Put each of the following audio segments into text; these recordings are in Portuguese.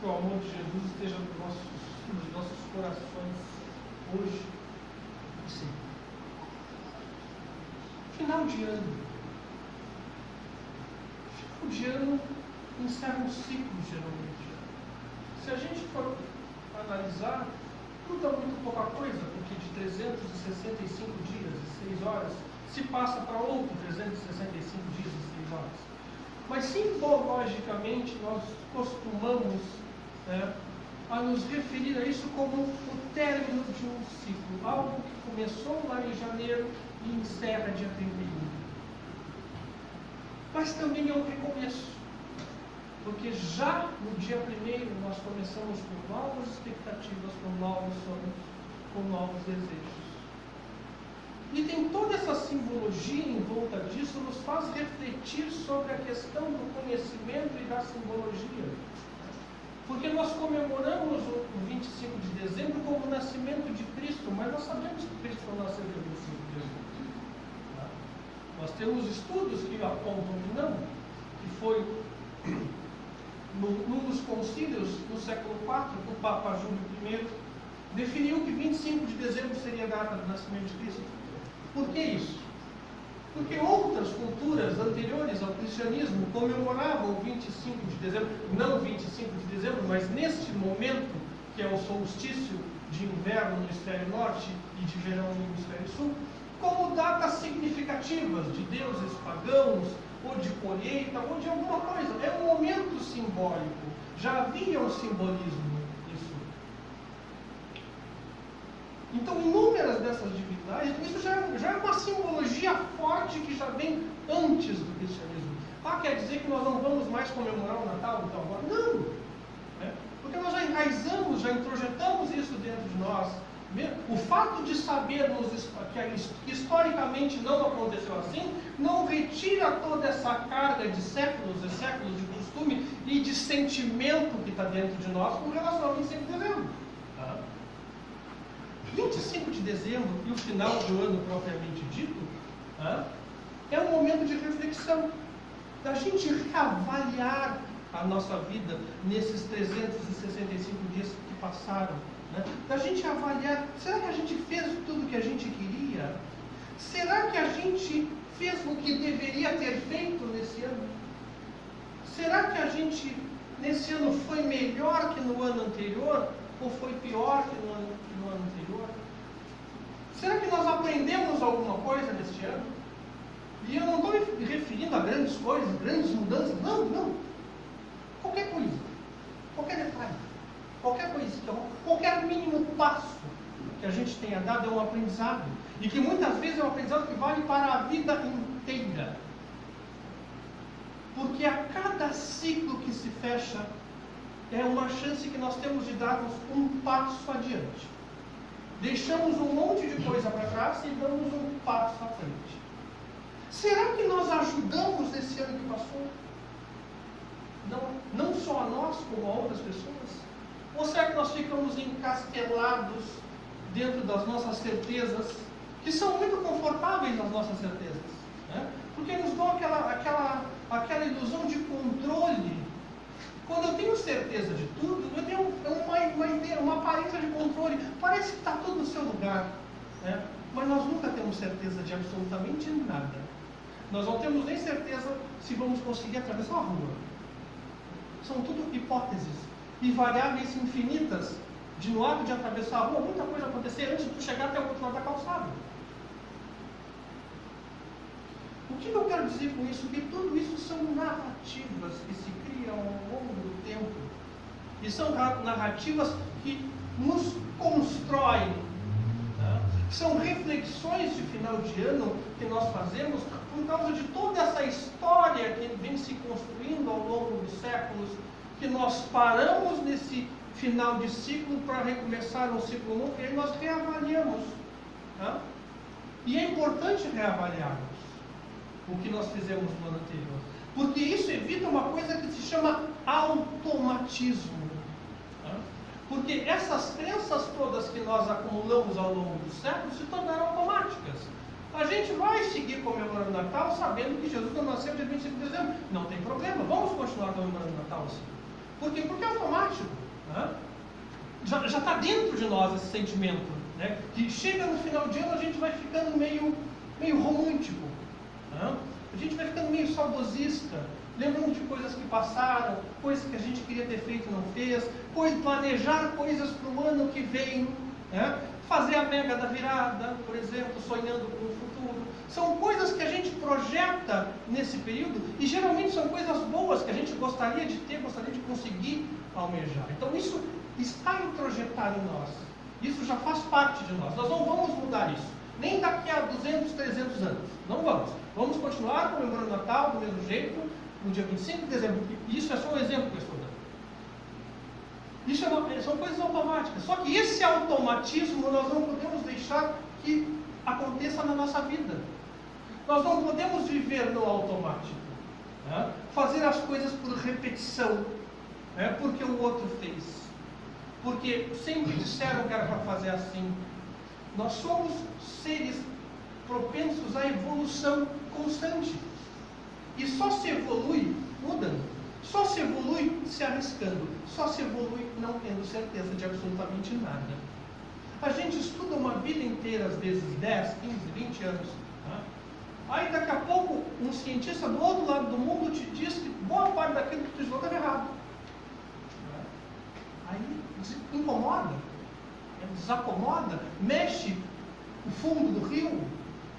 que o amor de Jesus esteja nos nossos corações hoje e sempre. Final de ano. Final de ano encerra um ciclo, geralmente. Se a gente for analisar, muda muito pouca coisa, porque de 365 dias e 6 horas se passa para outro 365 dias e 6 horas. Mas simbologicamente nós costumamos a nos referir a isso como o término de um ciclo, algo que começou lá em janeiro e encerra dia 31. Mas também é um recomeço, porque já no dia 1º nós começamos com novas expectativas, com novos sonhos, com novos desejos. E tem toda essa simbologia em volta disso, nos faz refletir sobre a questão do conhecimento e da simbologia. Porque nós comemoramos o 25 de dezembro como o nascimento de Cristo, mas nós sabemos que Cristo não nasceu dia 25 de dezembro. Nós temos estudos que apontam que não, que foi num dos concílios, no século IV, o Papa Júlio I definiu que 25 de dezembro seria a data do nascimento de Cristo. Por que isso? Porque outras culturas anteriores ao cristianismo comemoravam o 25 de dezembro, não 25 de dezembro, mas neste momento, que é o solstício de inverno no hemisfério norte e de verão no hemisfério sul, como datas significativas de deuses pagãos, ou de colheita, ou de alguma coisa. É um momento simbólico. Já havia um simbolismo nisso. Então, inúmeras dessas divindades, isso já é uma simbologia forte que já vem antes do cristianismo. Quer dizer que nós não vamos mais comemorar o Natal então agora? Não! Porque nós já enraizamos, já introjetamos isso dentro de nós. O fato de sabermos que historicamente não aconteceu assim, não retira toda essa carga de séculos e séculos de costume e de sentimento que está dentro de nós com relação ao 25 de dezembro. 25 de dezembro e o final do ano propriamente dito, é um momento de reflexão, da gente reavaliar a nossa vida nesses 365 dias que passaram. Da gente avaliar, será que a gente fez tudo o que a gente queria? Será que a gente fez o que deveria ter feito nesse ano? Será que a gente, nesse ano, foi melhor que no ano anterior? Ou foi pior que no ano anterior? Será que nós aprendemos alguma coisa neste ano? E eu não estou me referindo a grandes coisas, grandes mudanças. Não. Qualquer coisa. Qualquer detalhe. Qualquer coisa, qualquer mínimo passo que a gente tenha dado é um aprendizado. E que muitas vezes é um aprendizado que vale para a vida inteira. Porque a cada ciclo que se fecha, é uma chance que nós temos de darmos um passo adiante. Deixamos um monte de coisa para trás e damos um passo à frente. Será que nós ajudamos nesse ano que passou? Não só a nós, como a outras pessoas? Ou será que nós ficamos encastelados dentro das nossas certezas, que são muito confortáveis as nossas certezas, porque nos dão aquela ilusão de controle. Quando eu tenho certeza de tudo, eu tenho uma aparência de controle, parece que está tudo no seu lugar, mas nós nunca temos certeza de absolutamente nada. Nós não temos nem certeza se vamos conseguir atravessar a rua. São tudo hipóteses e variáveis infinitas de no ato de atravessar a rua, muita coisa acontecer antes de tu chegar até o outro lado da calçada. O que eu quero dizer com isso? Que tudo isso são narrativas que se criam ao longo do tempo. E são narrativas que nos constroem. São reflexões de final de ano que nós fazemos por causa de toda essa história que vem se construindo ao longo dos séculos, que nós paramos nesse final de ciclo para recomeçar um ciclo novo, e aí nós reavaliamos. E é importante reavaliarmos o que nós fizemos no ano anterior, porque isso evita uma coisa que se chama automatismo. Porque essas crenças todas que nós acumulamos ao longo dos séculos se tornaram automáticas. A gente vai seguir comemorando Natal sabendo que Jesus não nasceu dia 25 de dezembro. Não tem problema, vamos continuar comemorando Natal assim. Por quê? Porque é automático. Né? Já está dentro de nós esse sentimento. Né? Que chega no final de ano, a gente vai ficando meio romântico. Né? A gente vai ficando meio saudosista, lembrando de coisas que passaram, coisas que a gente queria ter feito e não fez, planejar coisas para o ano que vem, né? Fazer a mega da virada, por exemplo, sonhando com o futuro. São coisas que a gente projeta nesse período e geralmente são coisas boas que a gente gostaria de ter, gostaria de conseguir almejar. Então isso está introjetado em nós. Isso já faz parte de nós. Nós não vamos mudar isso. Nem daqui a 200, 300 anos. Não vamos. Vamos continuar comemorando o Natal do mesmo jeito, no dia 25 de dezembro. Isso é só um exemplo que eu estou dando. Isso são coisas automáticas. Só que esse automatismo nós não podemos deixar que aconteça na nossa vida. Nós não podemos viver no automático. Né? Fazer as coisas por repetição. Né? Porque o outro fez. Porque sempre disseram que era para fazer assim. Nós somos seres propensos à evolução constante. E só se evolui mudando. Só se evolui se arriscando. Só se evolui não tendo certeza de absolutamente nada. A gente estuda uma vida inteira, às vezes 10, 15, 20 anos. Né? Aí daqui a pouco um cientista do outro lado do mundo te diz que boa parte daquilo que tu estudou estava errado. Aí incomoda, desacomoda, mexe o fundo do rio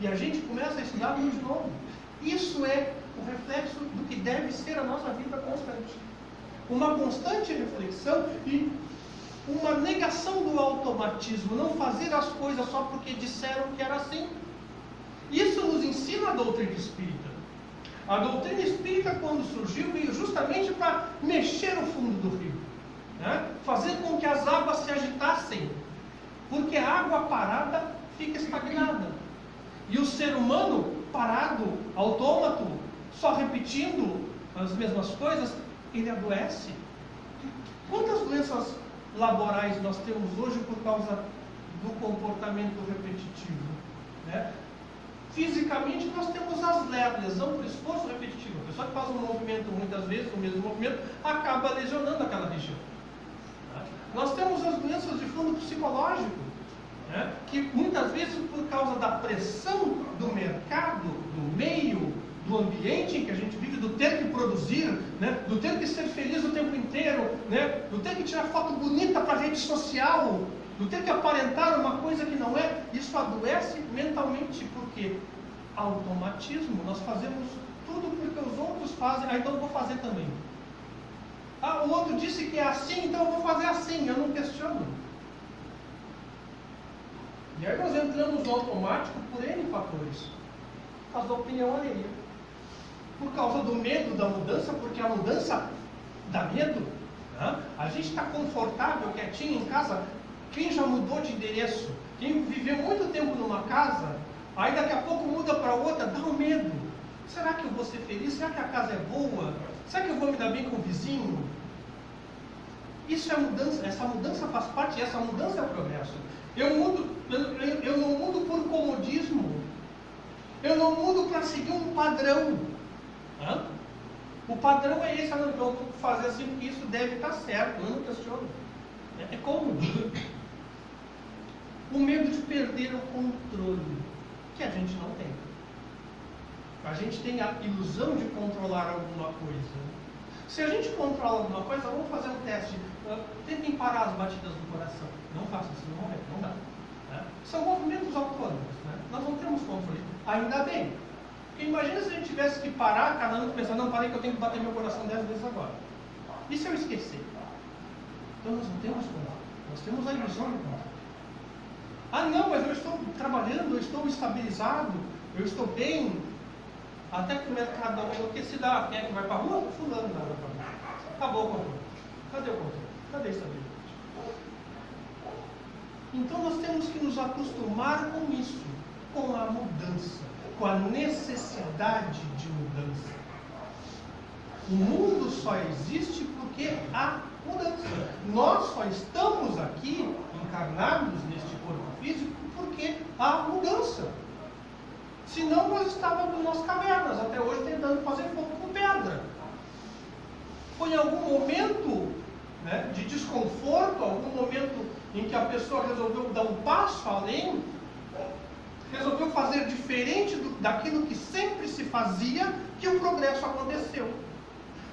e a gente começa a estudar tudo de novo. Isso é o reflexo do que deve ser a nossa vida constante. Uma constante reflexão e uma negação do automatismo, não fazer as coisas só porque disseram que era assim. Isso nos ensina a doutrina espírita. A doutrina espírita, quando surgiu, veio justamente para mexer o fundo do rio, né? Fazer com que as águas se agitassem, porque a água parada fica estagnada. E o ser humano parado, autômato, só repetindo as mesmas coisas, ele adoece. Quantas doenças laborais nós temos hoje por causa do comportamento repetitivo? Né? Fisicamente nós temos as lesão por esforço repetitivo. A pessoa que faz um movimento muitas vezes, o mesmo movimento, acaba lesionando aquela região. Né? Nós temos as doenças de fundo psicológico, né? Que muitas vezes por causa da pressão do mercado, do meio, do ambiente em que a gente vive, do ter que produzir, né? Do ter que ser feliz o tempo inteiro, né? Do ter que tirar foto bonita para a rede social, do ter que aparentar uma coisa que não é, isso adoece mentalmente, porque automatismo, nós fazemos tudo porque os outros fazem, então eu vou fazer também. O outro disse que é assim, então eu vou fazer assim, eu não questiono. E aí nós entramos no automático por N fatores. Por causa da opinião alheia. Por causa do medo da mudança, porque a mudança dá medo. Né? A gente está confortável, quietinho em casa. Quem já mudou de endereço, quem viveu muito tempo numa casa, aí daqui a pouco muda para outra, dá um medo. Será que eu vou ser feliz? Será que a casa é boa? Será que eu vou me dar bem com o vizinho? Isso é mudança, essa mudança faz parte, essa mudança é o progresso. Eu não mudo por comodismo. Eu não mudo para seguir um padrão. O padrão é esse, eu vou fazer assim porque isso deve estar certo, eu não questiono. É cômodo. O medo de perder o controle, que a gente não tem. A gente tem a ilusão de controlar alguma coisa. Se a gente controla alguma coisa, vamos fazer um teste. Tentem parar as batidas do coração. Não façam isso, não dá. Né? São movimentos autônomos. Né? Nós não temos controle. Ainda bem. Porque imagina se a gente tivesse que parar, cada ano pensar, não, parei que eu tenho que bater meu coração 10 vezes agora. E se eu esquecer? Então nós não temos controle. Nós temos a ilusão do controle. Não, mas eu estou trabalhando, eu estou estabilizado, eu estou bem. Até que o mercado dá uma enlouquecida. Quem é que vai para a rua? Fulano vai para a rua. Acabou o controle. Cadê o controle? Cadê a estabilidade? Então nós temos que nos acostumar com isso, com a mudança, com a necessidade de mudança. O mundo só existe porque há mudança. Nós só estamos aqui, encarnados neste corpo físico, porque há mudança. Senão nós estávamos nas cavernas, até hoje tentando fazer fogo com pedra. Foi em algum momento, né, de desconforto, algum momento em que a pessoa resolveu dar um passo além, resolveu fazer diferente daquilo que sempre se fazia, que o progresso aconteceu.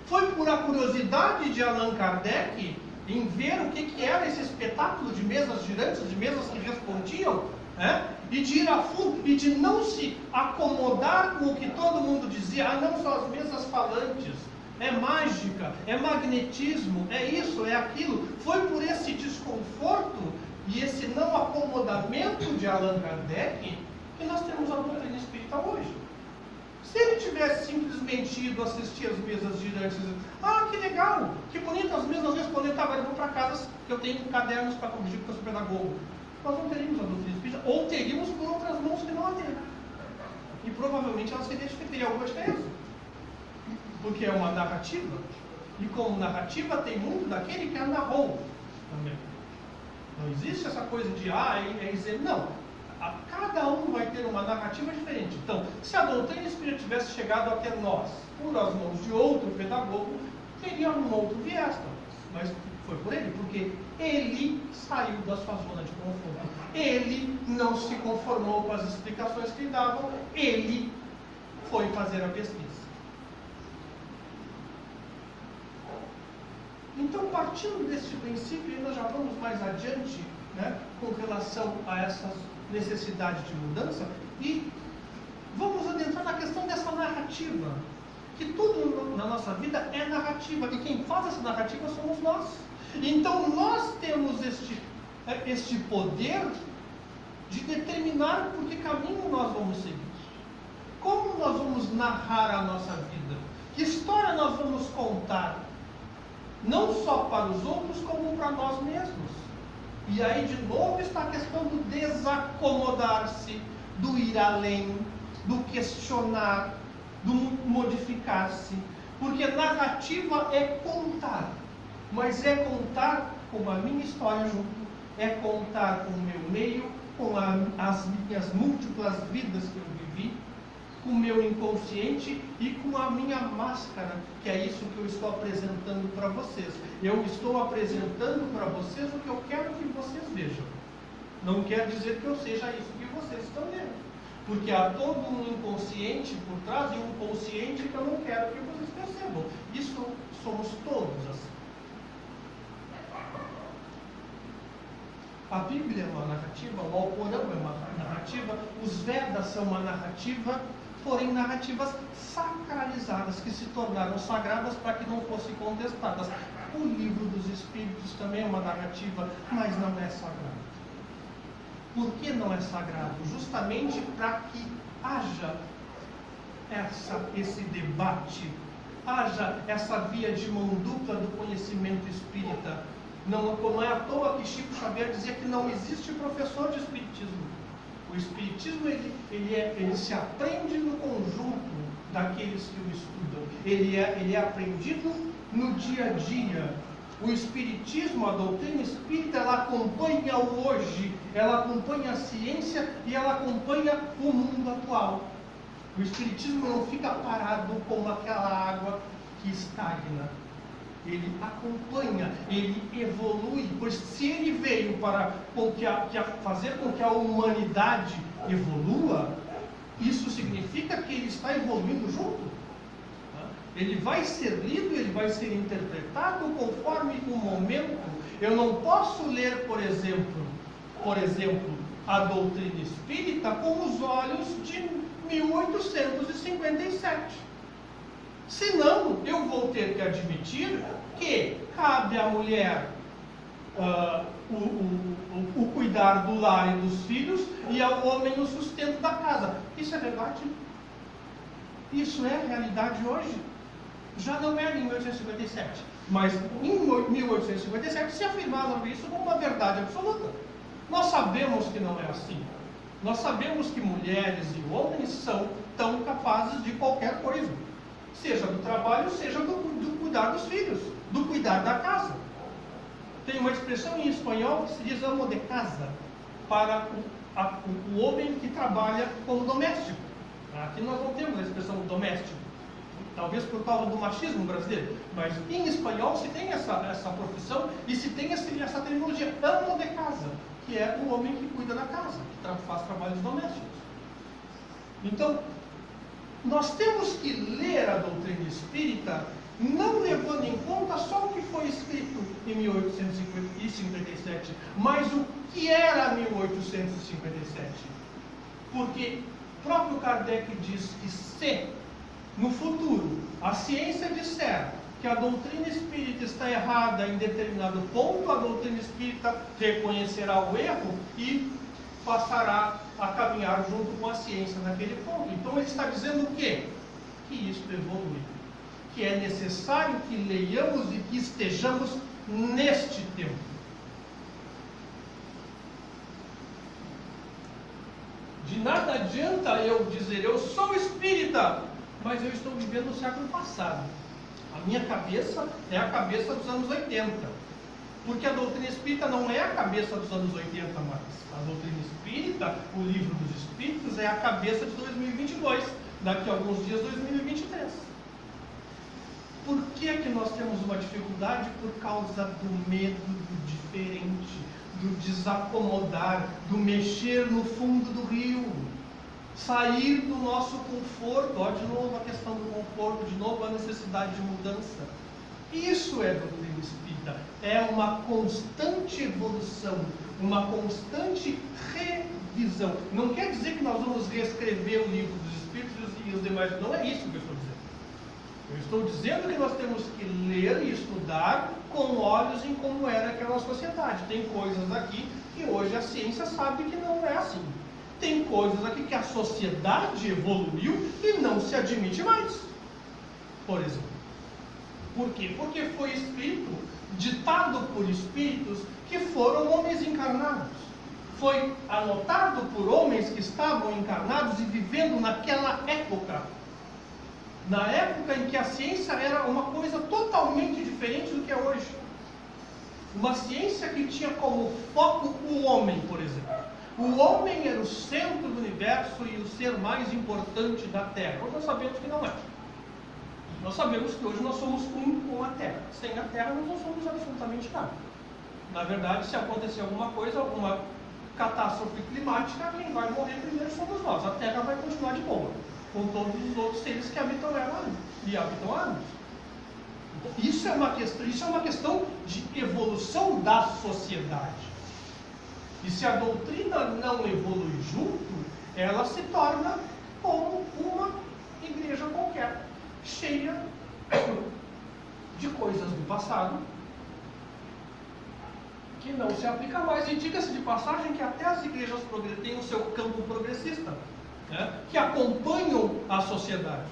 Foi por a curiosidade de Allan Kardec em ver o que era esse espetáculo de mesas girantes, de mesas que respondiam, né? E de ir a fundo, e de não se acomodar com o que todo mundo dizia. Ah, não são as mesas falantes, é mágica, é magnetismo, é isso, é aquilo. Foi por esse desconforto e esse não acomodamento de Allan Kardec que nós temos a doutrina espírita hoje. Se ele tivesse simplesmente ido assistir as mesas girantes, ah, que legal, que bonito, as mesas respondendo, tá, agora eu vou para casa, que eu tenho cadernos para corrigir, porque eu sou pedagogo. Nós não teríamos a doutrina espírita, ou teríamos por outras mãos que não a têm. E provavelmente ela teria alguma diferença. Porque é uma narrativa, e como narrativa tem muito daquele que a narrou também. Não existe essa coisa de, não. Cada um vai ter uma narrativa diferente. Então, se a doutrina espírita tivesse chegado até nós por as mãos de outro pedagogo, teria um outro viés, mas foi por ele, porque ele saiu da sua zona de conforto. Ele não se conformou com as explicações que lhe davam, ele foi fazer a pesquisa. Então, partindo deste princípio, nós já vamos mais adiante, né, com relação a essas necessidades de mudança, e vamos adentrar na questão dessa narrativa, que tudo na nossa vida é narrativa, e quem faz essa narrativa somos nós. Então, nós temos este poder de determinar por que caminho nós vamos seguir, como nós vamos narrar a nossa vida, que história nós vamos contar, não só para os outros, como para nós mesmos. E aí, de novo, está a questão do desacomodar-se, do ir além, do questionar, do modificar-se. Porque narrativa é contar, mas é contar com a minha história junto, é contar com o meu meio, com as minhas múltiplas vidas que eu vivi, com o meu inconsciente e com a minha máscara, que é isso que eu estou apresentando para vocês. Eu estou apresentando para vocês o que eu quero que vocês vejam. Não quer dizer que eu seja isso que vocês estão vendo, porque há todo um inconsciente por trás e um consciente que eu não quero que vocês percebam. Isso somos todos assim. A Bíblia é uma narrativa, o Alcorão é uma narrativa, os Vedas são uma narrativa, porém narrativas sacralizadas, que se tornaram sagradas para que não fossem contestadas. O Livro dos Espíritos também é uma narrativa, mas não é sagrado. Por que não é sagrado? Justamente para que haja esse debate, haja essa via de mão dupla do conhecimento espírita. Não é à toa que Chico Xavier dizia que não existe professor de espiritismo. O espiritismo ele se aprende no conjunto daqueles que o estudam. Ele é aprendido no dia a dia. O espiritismo, a doutrina espírita, ela acompanha o hoje, ela acompanha a ciência e ela acompanha o mundo atual. O espiritismo não fica parado como aquela água que estagna. Ele acompanha, ele evolui, pois se ele veio para fazer com que a humanidade evolua, isso significa que ele está evoluindo junto. Ele vai ser lido, ele vai ser interpretado conforme o momento. Eu não posso ler, por exemplo, a doutrina espírita com os olhos de 1857. Senão, eu vou ter que admitir que cabe à mulher o cuidar do lar e dos filhos e ao homem o sustento da casa. Isso é verdade? Isso é realidade hoje? Já não era em 1857, mas em 1857 se afirmava isso como uma verdade absoluta. Nós sabemos que não é assim. Nós sabemos que mulheres e homens são tão capazes de qualquer coisa, seja do trabalho, seja do cuidar dos filhos, do cuidar da casa. Tem uma expressão em espanhol que se diz amo de casa, para o homem que trabalha como doméstico. Aqui nós não temos a expressão doméstico. talvez por causa do machismo brasileiro, mas em espanhol se tem essa profissão e se tem essa terminologia, amo de casa, que é o homem que cuida da casa, que faz trabalhos domésticos. Então, nós temos que ler a doutrina espírita não levando em conta só o que foi escrito em 1857, mas o que era 1857. Porque o próprio Kardec diz que se, no futuro, a ciência disser que a doutrina espírita está errada em determinado ponto, a doutrina espírita reconhecerá o erro e passará a caminhar junto com a ciência naquele ponto. Então ele está dizendo o quê? Que isto evolui. Que é necessário que leiamos e que estejamos neste tempo. De nada adianta eu dizer, eu sou espírita, mas eu estou vivendo no século passado. A minha cabeça é a cabeça dos anos 80. Porque a doutrina espírita não é a cabeça dos anos 80 mais. A doutrina espírita, o livro dos espíritos, é a cabeça de 2022. Daqui a alguns dias, 2023. Por que nós temos uma dificuldade? Por causa do medo do diferente, do desacomodar, do mexer no fundo do rio. Sair do nosso conforto. Ó, de novo a questão do conforto, de novo a necessidade de mudança. Isso é doutrina espírita. É uma constante evolução, uma constante revisão. Não quer dizer que nós vamos reescrever o livro dos espíritos e os demais. Não é isso que eu estou dizendo. Eu estou dizendo que nós temos que ler e estudar com olhos em como era aquela sociedade. Tem coisas aqui que hoje a ciência sabe que não é assim. Tem coisas aqui que a sociedade evoluiu e não se admite mais. Por exemplo. Por quê? Porque foi escrito, ditado por espíritos que foram homens encarnados. Foi anotado por homens que estavam encarnados e vivendo naquela época. Na época em que a ciência era uma coisa totalmente diferente do que é hoje. Uma ciência que tinha como foco o homem, por exemplo. O homem era o centro do universo e o ser mais importante da Terra. Hoje nós sabemos que não é. Nós sabemos que hoje nós somos um com a Terra. Sem a Terra nós não somos absolutamente nada. Na verdade, se acontecer alguma coisa, alguma catástrofe climática, quem vai morrer primeiro somos nós. A Terra vai continuar de boa, com todos os outros seres que habitam ela e habitam anos. Isso é uma questão de evolução da sociedade. E se a doutrina não evolui junto, ela se torna como uma igreja qualquer, cheia de coisas do passado que não se aplica mais. E diga-se de passagem que até as igrejas têm o seu campo progressista, né, que acompanham a sociedade.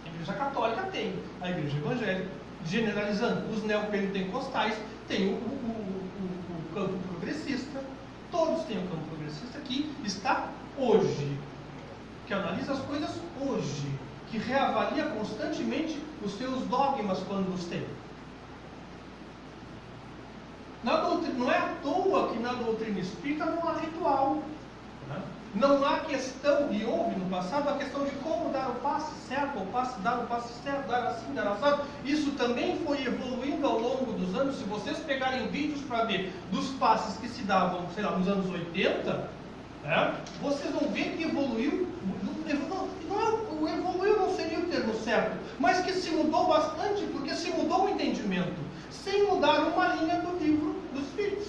A igreja católica tem, a igreja evangélica, generalizando, os neopentecostais têm o campo progressista, todos têm o campo progressista que está hoje, que analisa as coisas hoje, que reavalia constantemente os seus dogmas quando os tem. Não é à toa que na doutrina espírita não há ritual, né? Não há questão, e houve no passado, a questão de como dar o passe certo, dar o passe certo, dar assim, dar assado. Isso também foi evoluindo ao longo dos anos. Se vocês pegarem vídeos para ver dos passes que se davam, sei lá, nos anos 80, né, vocês vão ver que evoluiu. O evoluiu não seria o termo certo, mas que se mudou bastante, porque se mudou o entendimento, sem mudar uma linha do livro dos Espíritos.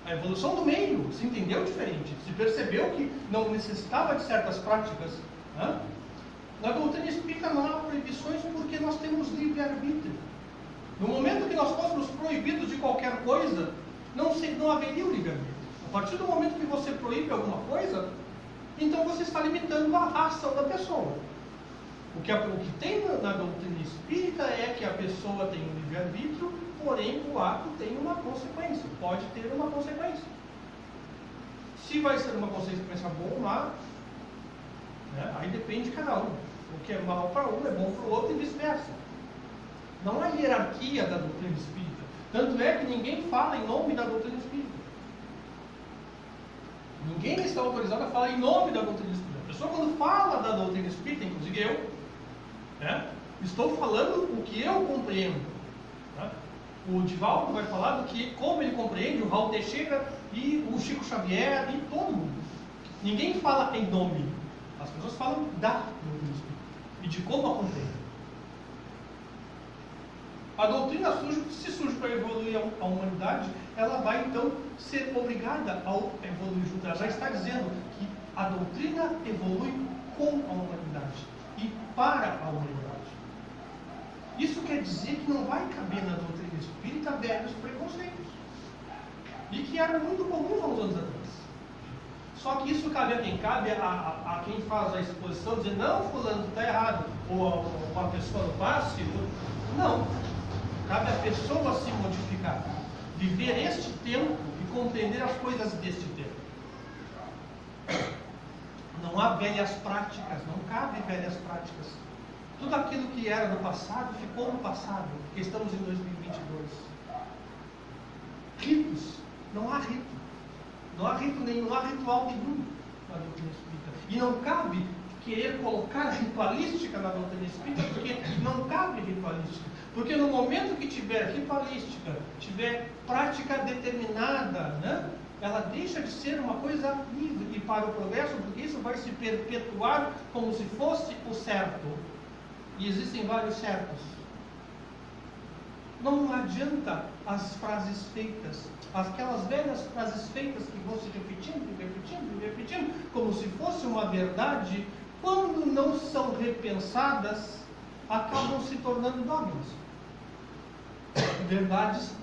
A evolução do meio se entendeu diferente, se percebeu que não necessitava de certas práticas. Né? Na doutrina espírita não há proibições porque nós temos livre-arbítrio. No momento que nós fôssemos proibidos de qualquer coisa, não haveria o livre-arbítrio. A partir do momento que você proíbe alguma coisa, então você está limitando a ação da pessoa. O que tem na doutrina espírita é que a pessoa tem um livre-arbítrio, porém o ato tem uma consequência, pode ter uma consequência. Se vai ser uma consequência boa ou má, né, aí depende de cada um. O que é mal para um é bom para o outro e vice-versa. Não há hierarquia da doutrina espírita. Tanto é que ninguém fala em nome da doutrina espírita. Ninguém está autorizado a falar em nome da doutrina espírita. A pessoa, quando fala da doutrina espírita, inclusive eu, Né? Estou falando o que eu compreendo. Né? O Divaldo vai falar do que, como ele compreende, o Raul Teixeira e o Chico Xavier e todo mundo. Ninguém fala em nome. As pessoas falam da doutrina espírita e de como a compreendem. A doutrina surge, se surge para evoluir a humanidade, ela vai então ser obrigada a evoluir junto. Ela já está dizendo que a doutrina evolui com a humanidade e para a humanidade. Isso quer dizer que não vai caber na doutrina espírita velhos preconceitos, e que eram muito comuns há uns anos atrás. Só que isso cabe a quem? Cabe a quem faz a exposição, dizer, não, fulano está errado, ou a pessoa no passe. Não. Cabe a pessoa se modificar, viver este tempo e compreender as coisas deste tempo. Não há velhas práticas, não cabe velhas práticas. Tudo aquilo que era no passado ficou no passado, porque estamos em 2022. Ritos, não há rito. Não há rito nenhum, não há ritual nenhum na doutrina espírita. E não cabe querer colocar ritualística na doutrina espírita, porque não cabe ritualística. Porque no momento que tiver ritualística, tiver prática determinada, né, ela deixa de ser uma coisa livre e para o progresso, porque isso vai se perpetuar como se fosse o certo. E existem vários certos. Não adianta as frases feitas, aquelas velhas frases feitas que vão se repetindo, como se fosse uma verdade, quando não são repensadas, acabam se tornando dogmas. Verdades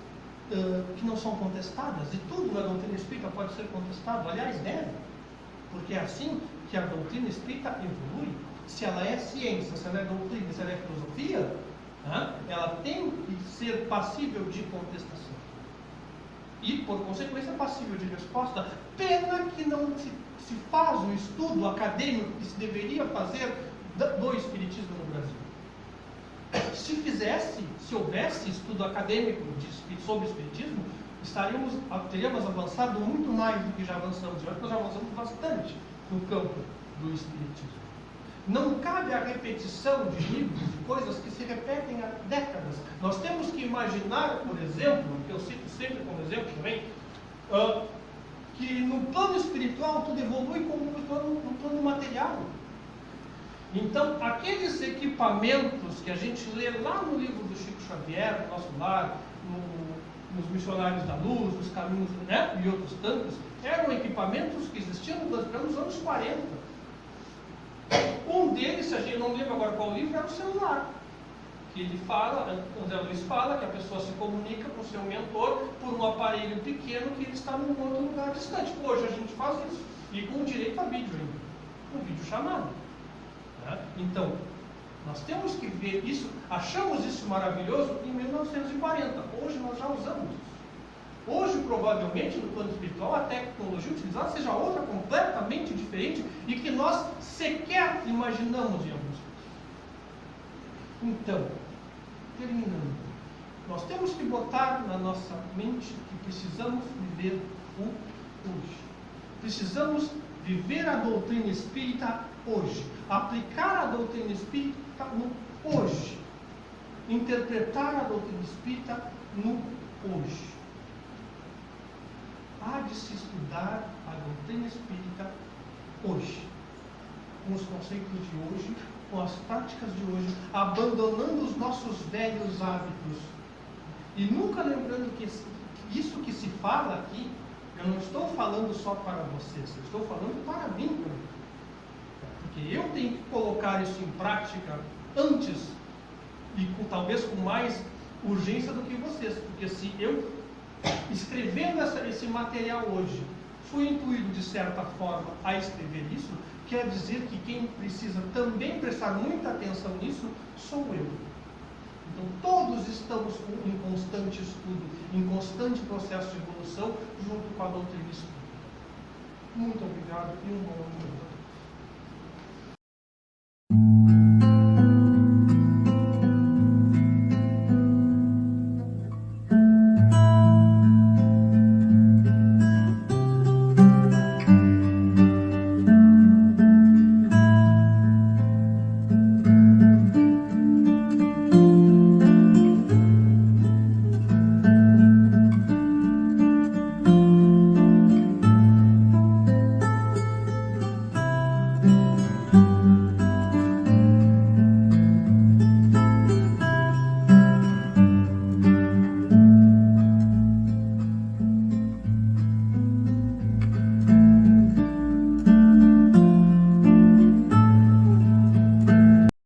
que não são contestadas, e tudo na doutrina espírita pode ser contestado, aliás, deve, porque é assim que a doutrina espírita evolui. Se ela é ciência, se ela é doutrina, se ela é filosofia, ela tem que ser passível de contestação e, por consequência, passível de resposta. Pena que não se faz o estudo acadêmico que se deveria fazer do espiritismo no Brasil. Se houvesse estudo acadêmico sobre espiritismo, teríamos avançado muito mais do que já avançamos. Eu acho que nós já avançamos bastante no campo do espiritismo. Não cabe a repetição de livros e coisas que se repetem há décadas. Nós temos que imaginar, por exemplo, que eu cito sempre como exemplo também, que no plano espiritual tudo evolui como no plano material. Então, aqueles equipamentos que a gente lê lá no livro do Chico Xavier, no Nosso Lar, nos Missionários da Luz, nos Caminhos, né, e outros tantos, eram equipamentos que existiam nos anos 40. Um deles, a gente não lembra agora qual livro, era o celular. Que ele fala, André Luiz fala que a pessoa se comunica com o seu mentor por um aparelho pequeno que ele está num outro lugar distante. Hoje a gente faz isso, e com direito a vídeo ainda, um vídeo chamado. Né? Então, nós temos que ver isso, achamos isso maravilhoso em 1940, hoje nós já usamos isso. Hoje, provavelmente, no plano espiritual, a tecnologia utilizada seja outra completamente diferente e que nós sequer imaginamos em alguns casos. Então, terminando, nós temos que botar na nossa mente que precisamos viver o hoje. Precisamos viver a doutrina espírita hoje. Aplicar a doutrina espírita no hoje. Interpretar a doutrina espírita no hoje. Há de se estudar a doutrina espírita hoje, com os conceitos de hoje, com as práticas de hoje, abandonando os nossos velhos hábitos e nunca lembrando que isso que se fala aqui, eu não estou falando só para vocês, eu estou falando para mim também, porque eu tenho que colocar isso em prática antes e talvez com mais urgência do que vocês, porque se eu escrevendo esse material hoje, fui intuído de certa forma a escrever isso, quer dizer que quem precisa também prestar muita atenção nisso sou eu. Então todos estamos em constante estudo, em constante processo de evolução junto com a doutrina espírita. Muito obrigado e um bom dia.